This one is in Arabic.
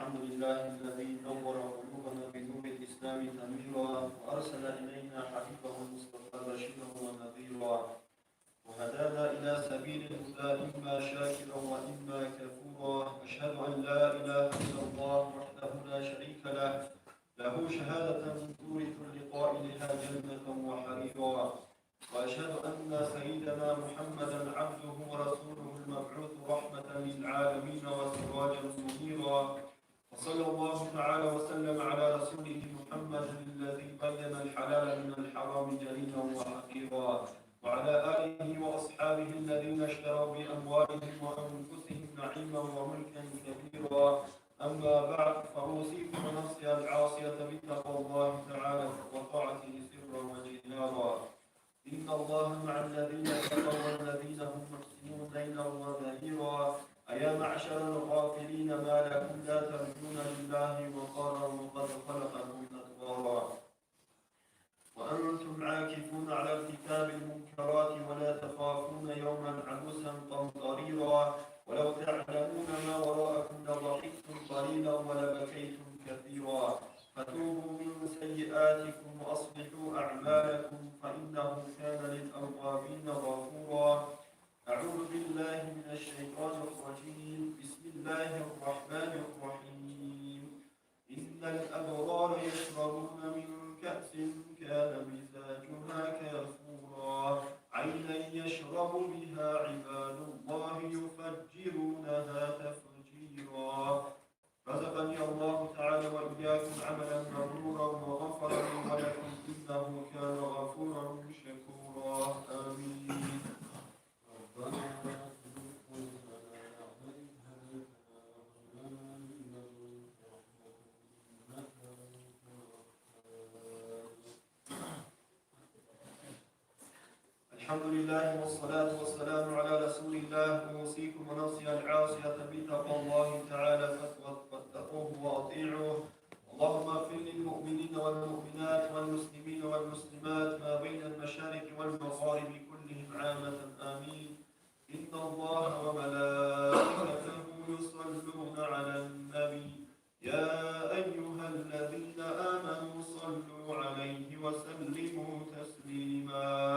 الحمد لله الذي نور قلوبنا بنور الإسلام تنيرا وأرسل إلينا حبيبه المصطفى بشيرا ونذيرا وهدانا إلى سبيل الهدى إما شاكرا وإما كفورا. أشهد أن لا إله إلا الله وحده لا شريك له شهادة تورث لقائلها جنة وحريرا. وأشهد أن سيدنا محمدا عبده ورسوله المبعوث رحمة للعالمين وسراجا منيرا. وصلى الله تعالى وسلم على رسوله محمد الذي بين الحلال من الحرام جليلا وحقيرا، وعلى آله وأصحابه الذين اشتروا بأموالهم وأنفسهم نعيما وملكا كبيرا. أما بعد، فأوصيكم ونفسي العاصية بتقوى الله تعالى وطاعته سرا وجهارا. إن الله مع الذين اتقوا والذين هم محسنون ليلا ونهارا. أيا معشر الغافلين ما لكم لا ترجون لله وقارا وقد خلقكم أطوارا وأنتم عاكفون على ارتكاب المنكرات ولا تخافون يوما عبوسا قمطريرا. ولو تعلمون ما وراءكم لضحكتم قليلا ولبكيتم كثيرا. فتوبوا من سيئاتكم وأصلحوا أعمالكم فإنه كان للأوابين غفورا. أعوذ بالله من الشيطان الرجيم. بسم الله الرحمن الرحيم. إن الأبرار يشربون من كأس كان مزاجها كافورا، عينا يشرب بها عباد الله يفجرونها تفجيرا. رزقني الله تعالى وإياكم عملا مبرورا وغفر لي ولكم إنه كان غفورا شكورا. آمين. الحمد لله والصلاة والسلام على رسول الله. أوصيكم ونفسي العاصية بتقوى الله تعالى فاتقوه وأطيعوه. اللهم اغفر للمؤمنين والمؤمنات والمسلمين والمسلمات ما بين المشارق والمغارب كلهم عامة. آمين. إن الله وملائكته يصلون على النبي يا أيها الذين آمنوا صلوا عليه وسلموا تسليما.